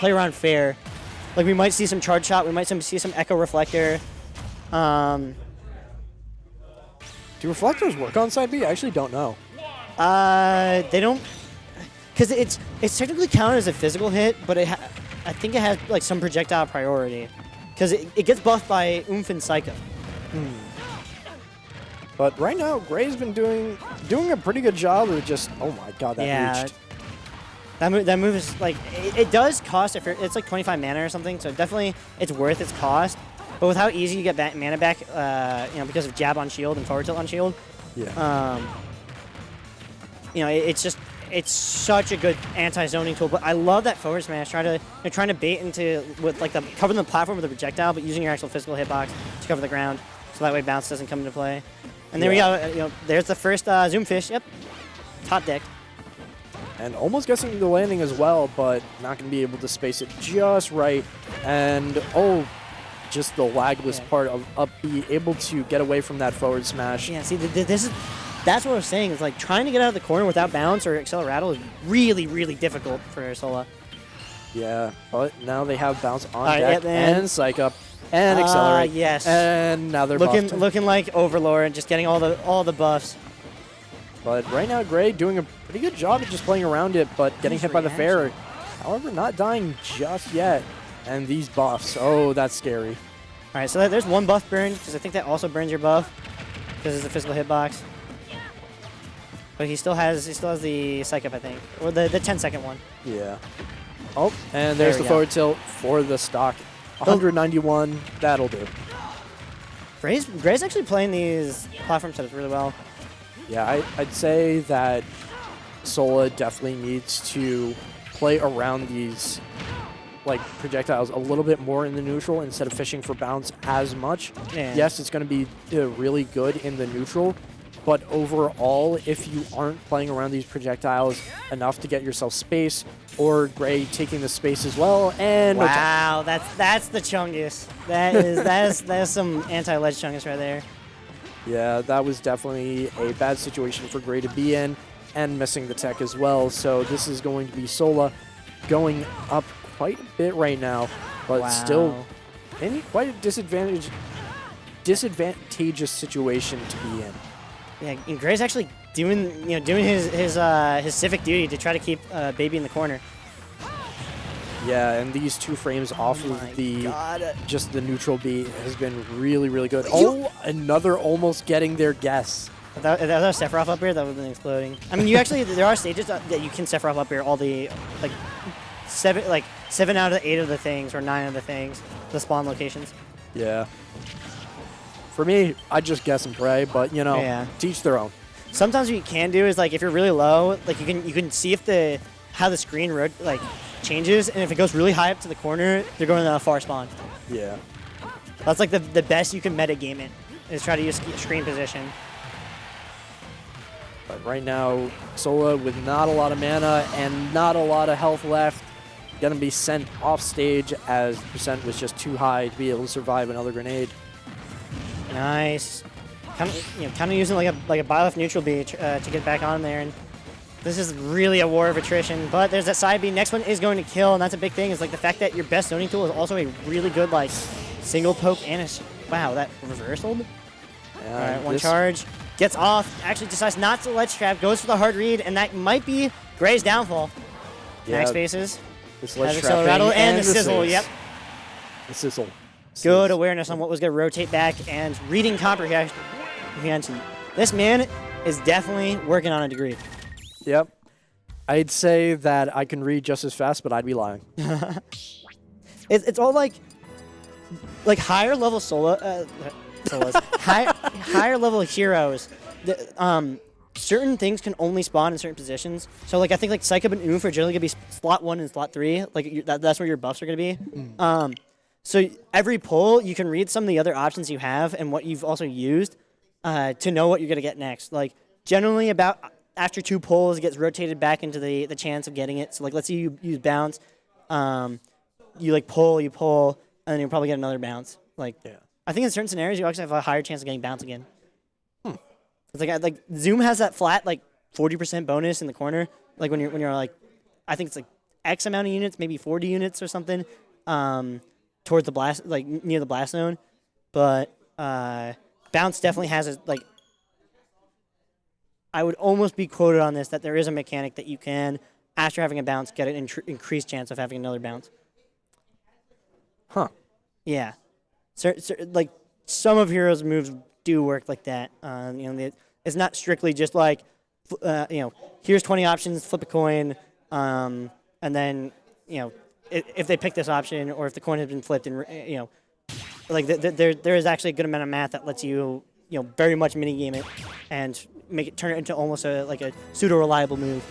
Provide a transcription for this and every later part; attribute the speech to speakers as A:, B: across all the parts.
A: play around fair. Like we might see some charge shot, we might see some echo reflector.
B: Do reflectors work on side B? I actually don't know.
A: They don't, because it's technically counted as a physical hit, but I think it has like some projectile priority, because it gets buffed by Oomph and Psycho.
B: But right now, Gray's been doing a pretty good job of just, oh my god, that reached.
A: That move is like, it does cost, it's like 25 mana or something, so definitely it's worth its cost. But with how easy you get mana back, because of jab on shield and forward tilt on shield, it's such a good anti-zoning tool. But I love that forward smash, trying to bait into covering the platform with a projectile, but using your actual physical hitbox to cover the ground, so that way bounce doesn't come into play. And there we go. There's the first Zoom Fish. Yep, top deck.
B: And almost guessing the landing as well, but not going to be able to space it just right. And just the lagless part of being able to get away from that forward smash.
A: Yeah, see, that's what I was saying. Is like trying to get out of the corner without bounce or Accelerate is really, really difficult for Sola.
B: Yeah, but now they have bounce on deck and Psych Up and Accelerate.
A: Yes.
B: And now they're
A: looking like Overlord, just getting all the buffs.
B: But right now, Gray doing a pretty good job of just playing around it, but getting hit by the fair. However, not dying just yet. And these buffs, that's scary.
A: All right, so there's one buff burn, because I think that also burns your buff, because it's a physical hitbox. But he still has the Psych Up, I think, or the 10-second one.
B: Yeah. Oh, and there's the forward tilt for the stock. 191, that'll do.
A: Gray's actually playing these platform setups really well.
B: Yeah, I'd say that Sola definitely needs to play around these projectiles a little bit more in the neutral instead of fishing for bounce as much.
A: Yeah.
B: Yes, it's going to be really good in the neutral, but overall, if you aren't playing around these projectiles enough to get yourself space, or Gray taking the space as well, and
A: wow, that's the chungus. That is some anti-ledge chungus right there.
B: Yeah, that was definitely a bad situation for Gray to be in, and missing the tech as well. So this is going to be Sola going up quite a bit right now, but still in quite a disadvantageous situation to be in.
A: Yeah, and Gray's actually doing his civic duty to try to keep Baby in the corner.
B: Yeah, and these 2 frames off of just the neutral B has been really, really good. Another almost getting their guess.
A: If that was a Sephiroth up here, that would have been exploding. I mean, there are stages that you can Sephiroth up here all the 7 out of the 8 of the things, or 9 of the things, the spawn locations.
B: Yeah. For me, I just guess and pray, but teach their own.
A: Sometimes what you can do is if you're really low, you can see if how the screen changes, and if it goes really high up to the corner, they're going to a far spawn.
B: Yeah.
A: That's the best you can meta game it, is try to use screen position.
B: But right now, Sola with not a lot of mana and not a lot of health left, gonna be sent off stage as the percent was just too high to be able to survive another grenade.
A: Nice. Kind of using like a buy-left neutral B to get back on there, and this is really a war of attrition. But there's that side B. Next one is going to kill, and that's a big thing. Is the fact that your best zoning tool is also a really good single poke and wow, that reversaled. All right, one charge, gets off, actually decides not to ledge trap, goes for the hard read, and that might be Gray's downfall. Yeah, max bases.
B: This ledge trapping
A: and the sizzle. Yep.
B: The sizzle.
A: Good awareness on what was going to rotate back and reading comprehension. This man is definitely working on a degree.
B: Yep. I'd say that I can read just as fast, but I'd be lying.
A: It's all higher level Solas, higher level heroes. Certain things can only spawn in certain positions. So I think Psych Up and Oomph are generally gonna be slot 1 and slot 3. That's where your buffs are gonna be. So every pull, you can read some of the other options you have and what you've also used to know what you're gonna get next. Generally about after 2 pulls, it gets rotated back into the chance of getting it. So let's say you use bounce, you pull, and then you'll probably get another bounce. I think in certain scenarios you actually have a higher chance of getting bounce again. It's Zoom has that flat 40% bonus in the corner. When you're I think it's X amount of units, maybe 40 units or something, towards the blast, like near the blast zone. But bounce definitely has a, like, I would almost be quoted on this that there is a mechanic that you can, after having a bounce, get an increased chance of having another bounce.
B: Huh.
A: Yeah. Like, some of Heroes' moves do work like that. It's not strictly just like, here's 20 options, flip a coin, and then, if they pick this option or if the coin has been flipped and, like there is actually a good amount of math that lets you, very much minigame it and turn it into almost a pseudo-reliable move.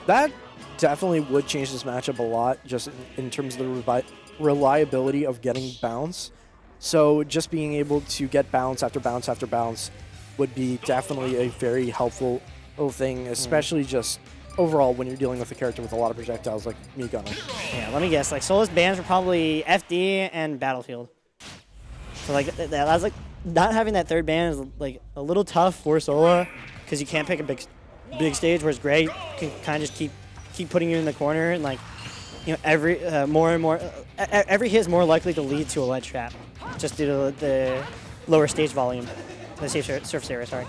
B: That definitely would change this matchup a lot, just in terms of the reliability of getting bounce. So just being able to get bounce after bounce after bounce would be definitely a very helpful thing, especially just overall when you're dealing with a character with a lot of projectiles like me gunner.
A: Yeah, let me guess. Like, Sola's bans were probably FD and Battlefield. So like that's like not having that third ban is like a little tough for Sola because you can't pick a big stage, whereas Gray can kind of just keep putting you in the corner and like every more and more every hit is more likely to lead to a ledge trap just due to the lower stage volume, the safe surface area. Sorry.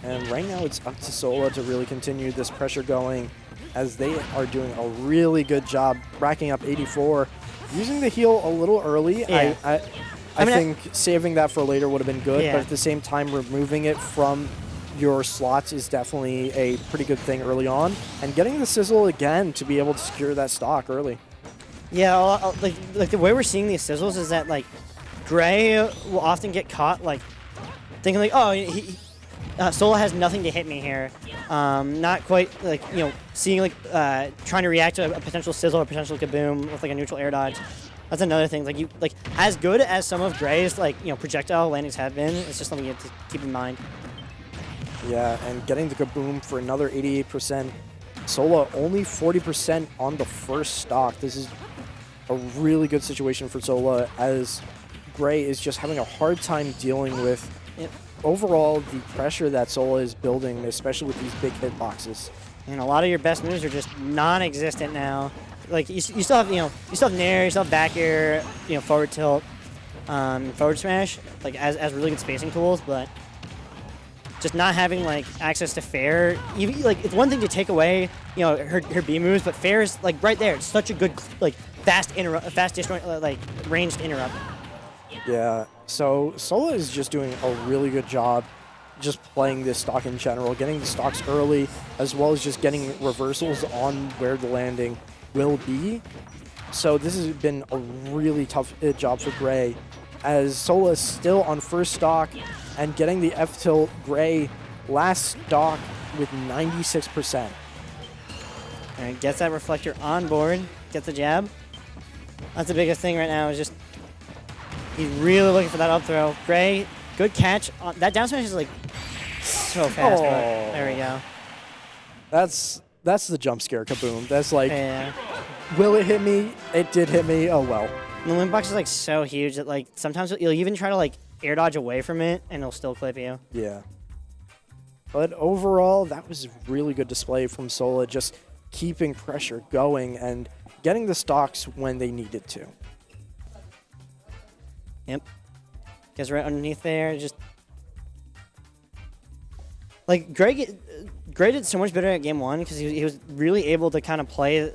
B: And right now it's up to Sola to really continue this pressure going, as they are doing a really good job racking up 84. Using the heal a little early,
A: yeah.
B: I think saving that for later would have been good,
A: yeah.
B: but at the same time removing it from your slots is definitely a pretty good thing early on. And getting the sizzle again to be able to secure that stock early.
A: Yeah, like the way we're seeing these sizzles is that like Gray will often get caught like thinking like, oh, Sola has nothing to hit me here. Not quite like, seeing like trying to react to a potential sizzle or potential kaboom with like a neutral air dodge. That's another thing. Like as good as some of Gray's projectile landings have been, it's just something you have to keep in mind.
B: Yeah, and getting the kaboom for another 88%. Sola only 40% on the first stock. This is a really good situation for Sola, as Gray is just having a hard time dealing with overall the pressure that Sola is building, especially with these big hitboxes.
A: And a lot of your best moves are just non-existent now. Like you still have you still have nair, you still have back air, forward tilt, forward smash, like as really good spacing tools, but just not having like access to fair. It's one thing to take away her B moves, but fair is like right there. It's such a good fast destroy, ranged interrupt.
B: Yeah, so Sola is just doing a really good job just playing this stock in general, getting the stocks early, as well as just getting reversals on where the landing will be. So this has been a really tough job for Gray, as Sola is still on first stock and getting the F tilt. Gray last stock with 96%.
A: And gets that reflector on board, gets the jab. That's the biggest thing right now, is just he's really looking for that up throw. Gray, good catch. That down smash is like so fast. But there we go.
B: That's the jump scare kaboom. That's like,
A: yeah.
B: Will it hit me? It did hit me. Oh well.
A: The limb box is like so huge that like sometimes you'll even try to like air dodge away from it and it'll still clip you.
B: Yeah. But overall, that was a really good display from Sola, just keeping pressure going and getting the stocks when they needed to.
A: Yep. Gets right underneath there. Just like Gray did so much better at game one because he was really able to kind of play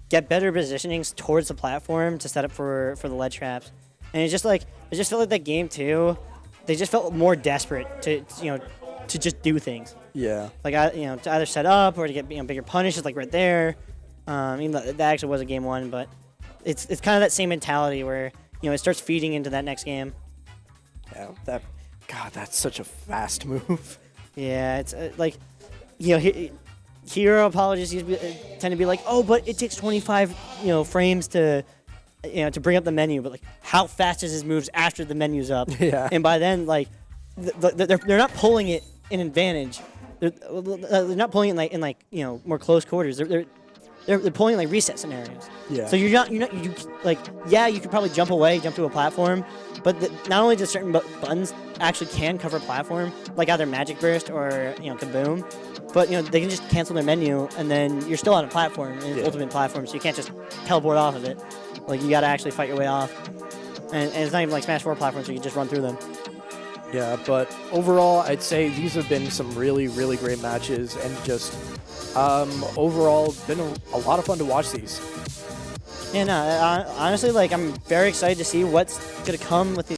A: get better positionings towards the platform to set up for the ledge traps. And it just felt like that game two, they just felt more desperate to just do things.
B: Yeah.
A: To either set up or to get bigger punishes like right there. Even though that actually was a game one, but it's kind of that same mentality where it starts feeding into that next game.
B: Yeah, that's such a fast move.
A: Yeah, it's hero apologists tend to be like, oh, but it takes 25 frames to bring up the menu, but like how fast is his moves after the menu's up?
B: Yeah.
A: And by then they're not pulling it in advantage. They're not pulling it in more close quarters. they're pulling like reset scenarios.
B: Yeah.
A: So you like, yeah, you could probably jump away, jump to a platform, but not only does certain buttons actually can cover platform, like either Magic Burst or Kaboom, but they can just cancel their menu, and then you're still on a platform, and it's ultimate platform, so you can't just teleport off of it. Like you gotta actually fight your way off, and it's not even like Smash 4 platforms, so you just run through them.
B: Yeah, but overall, I'd say these have been some really, really great matches, and just overall been a lot of fun to watch these.
A: Yeah, no, honestly, like I'm very excited to see what's gonna come with these.